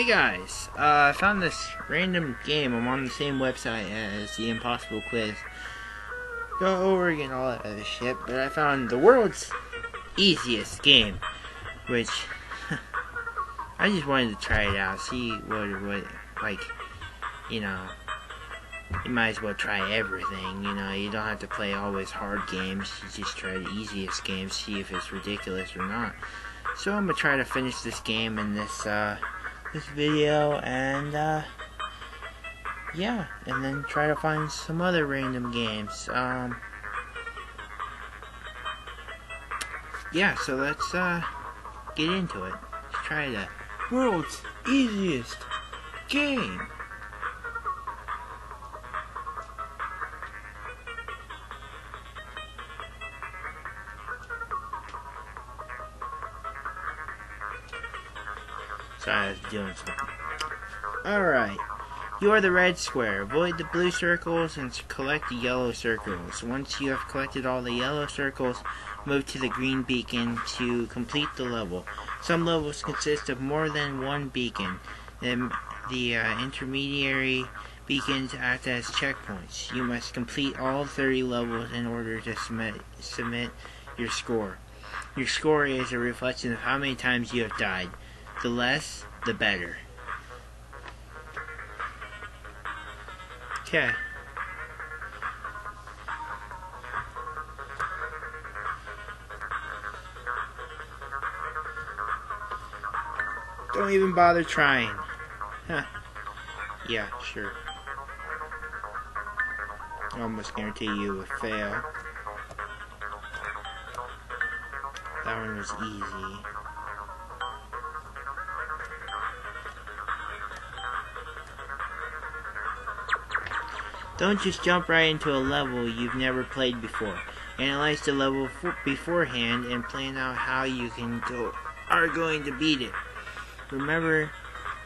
Hey guys, I found this random game. I'm on the same website as the Impossible Quiz. Go over again all that other shit, but I found the world's easiest game, which I just wanted to try it out, see what like, you know, you might as well try everything, you don't have to play always hard games, you just try the easiest games, see if it's ridiculous or not. So I'm gonna try to finish this game in this video, and yeah, and then try to find some other random games. Yeah, so let's get into it. Let's try the world's easiest game. Sorry, I was doing something. Alright. You are the red square. Avoid the blue circles and collect the yellow circles. Once you have collected all the yellow circles, move to the green beacon to complete the level. Some levels consist of more than one beacon. The intermediary beacons act as checkpoints. You must complete all 30 levels in order to submit your score. Your score is a reflection of how many times you have died. The less, the better. Okay. Don't even bother trying. Huh. Yeah, sure. I almost guarantee you would fail. That one was easy. Don't just jump right into a level you've never played before. Analyze the level beforehand and plan out how you are going to beat it. Remember,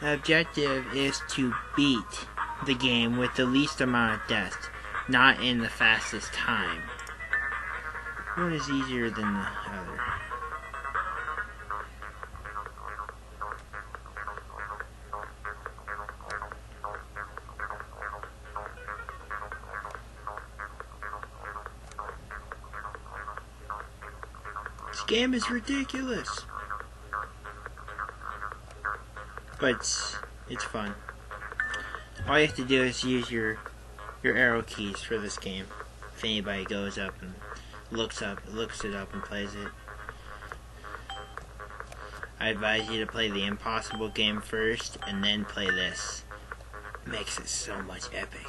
the objective is to beat the game with the least amount of deaths, not in the fastest time. One is easier than the other. This game is ridiculous, but it's fun. All you have to do is use your arrow keys for this game. If anybody goes up and looks it up and plays it, I advise you to play the Impossible game first and then play this. It makes it so much epic,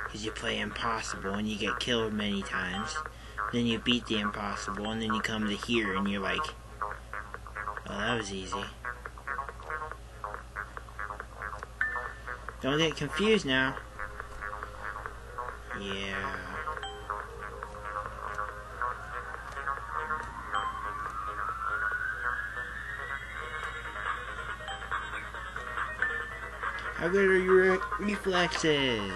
because you play Impossible and you get killed many times. Then you beat the Impossible, and then you come to here, and you're like, oh, that was easy. Don't get confused now. Yeah. How good are your reflexes?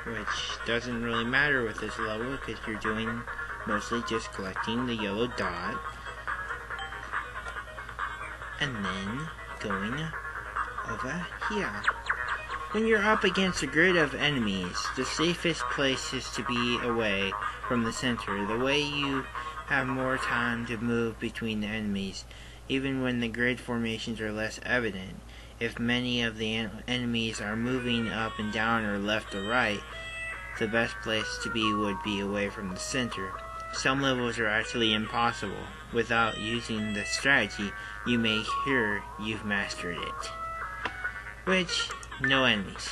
Which doesn't really matter with this level because you're doing mostly just collecting the yellow dot and then going over here. When you're up against a grid of enemies, the safest place is to be away from the center. The way you have more time to move between the enemies, even when the grid formations are less evident. If many of the enemies are moving up and down or left or right, the best place to be would be away from the center. Some levels are actually impossible. Without using this strategy, you may hear you've mastered it. Which, no enemies.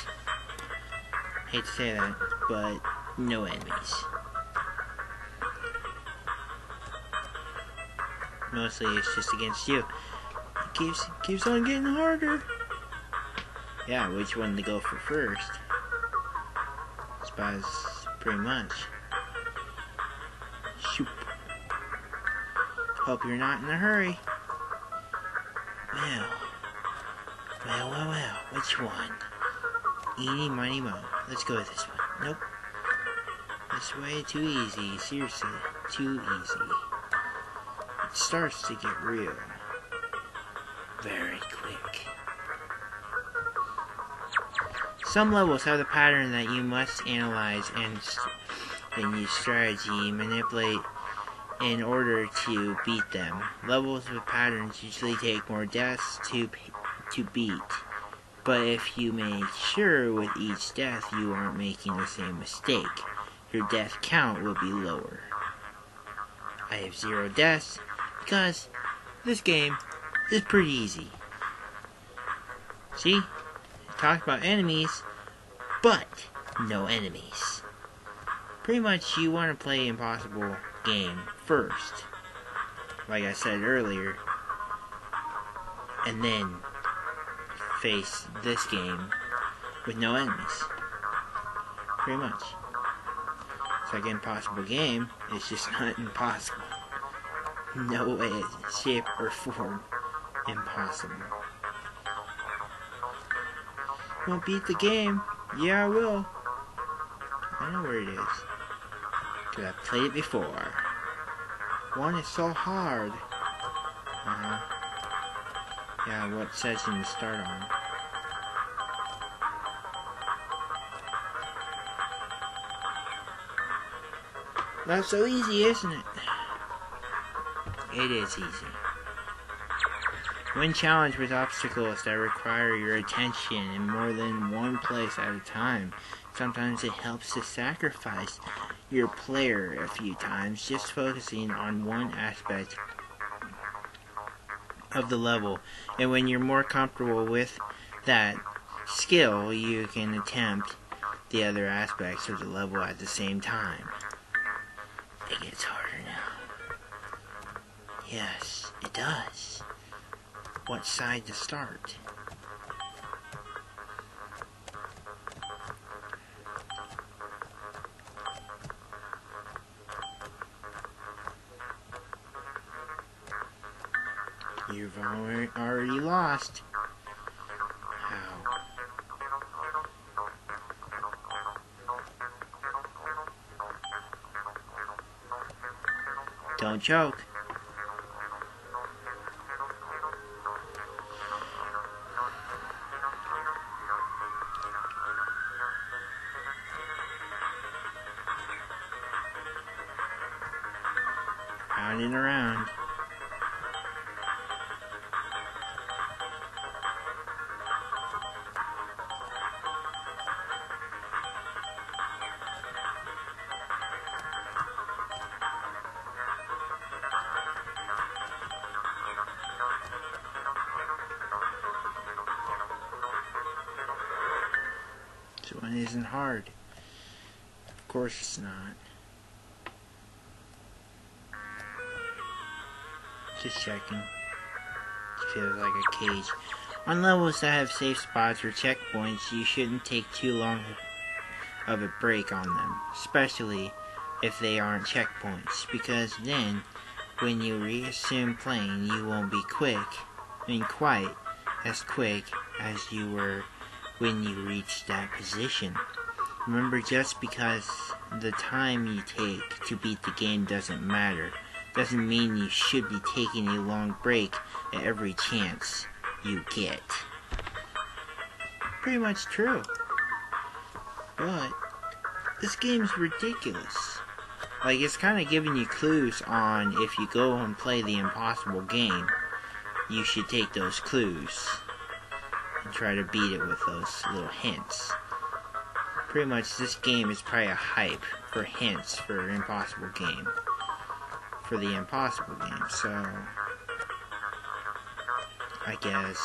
Hate to say that, but no enemies. Mostly it's just against you. It keeps on getting harder. Yeah, which one to go for first? I suppose pretty much. Shoop. Hope you're not in a hurry. Well, which one? Eeny, miny, mo. Let's go with this one. Nope. This way, too easy. Seriously, too easy. It starts to get real. very quick. Some levels have the pattern that you must analyze and use strategy, manipulate in order to beat them. Levels with patterns usually take more deaths to beat, but if you make sure with each death you aren't making the same mistake, your death count will be lower. I have 0 deaths because this game is pretty easy. See? Talk about enemies, but no enemies. Pretty much you want to play Impossible game first, like I said earlier, and then face this game with no enemies. Pretty much. It's like Impossible game, it's just not impossible. No way, shape, or form impossible. Won't beat the game? Yeah, I will. I know where it is. Because I've played it before. One is so hard. Yeah, what session to start on? Not so easy, isn't it? It is easy. When challenged with obstacles that require your attention in more than one place at a time, sometimes it helps to sacrifice your player a few times, just focusing on one aspect of the level. And when you're more comfortable with that skill, you can attempt the other aspects of the level at the same time. It gets harder now. Yes, it does. What side to start? You've already lost. How? Don't choke. Round and around. This one isn't hard. Of course it's not. Just checking. It feels like a cage. On levels that have safe spots or checkpoints, you shouldn't take too long of a break on them, especially if they aren't checkpoints, because then, when you reassume playing, you won't be quite as quick as you were when you reached that position. Remember, just because the time you take to beat the game doesn't matter, doesn't mean you should be taking a long break at every chance you get. Pretty much true. But this game's ridiculous. Like, it's kind of giving you clues on if you go and play the Impossible game, you should take those clues and try to beat it with those little hints. Pretty much this game is probably a hype for hints for Impossible game. For the Impossible game, so I guess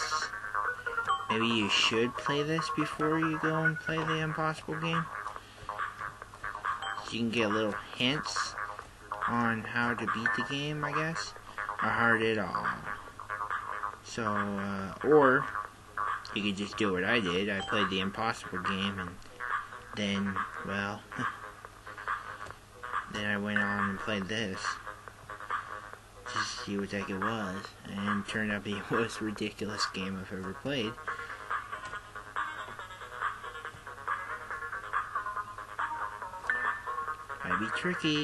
maybe you should play this before you go and play the Impossible game. You can get little hints on how to beat the game, I guess, or hard at all. So, or you could just do what I did. I played the Impossible game, and then, well, then I went on and played this. Just to see what the heck it was, and it turned out to be the most ridiculous game I've ever played. Might be tricky.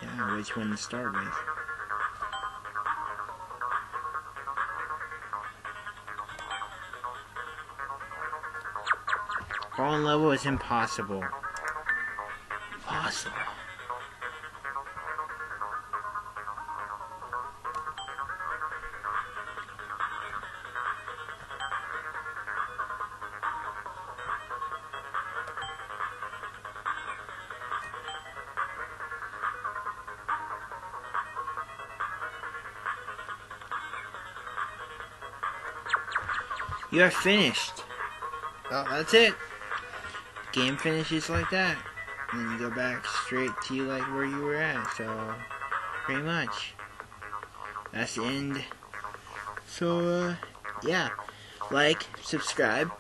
Yeah, which one to start with. fallen level is impossible. Impossible. You have finished. Well, that's it. Game finishes like that. And then you go back straight to like where you were at. So, pretty much. That's the end. So, yeah. Like, subscribe.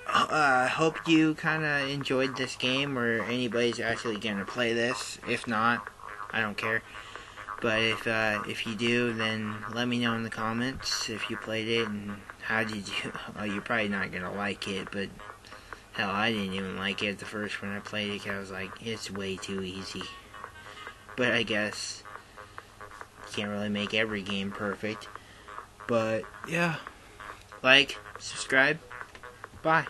I hope you kind of enjoyed this game, or anybody's actually going to play this. If not, I don't care. But if you do, then let me know in the comments if you played it and how did you. Well, you're probably not gonna like it, but hell, I didn't even like it at the first when I played it, 'cause I was like, it's way too easy. But I guess you can't really make every game perfect. But yeah, like, subscribe, bye.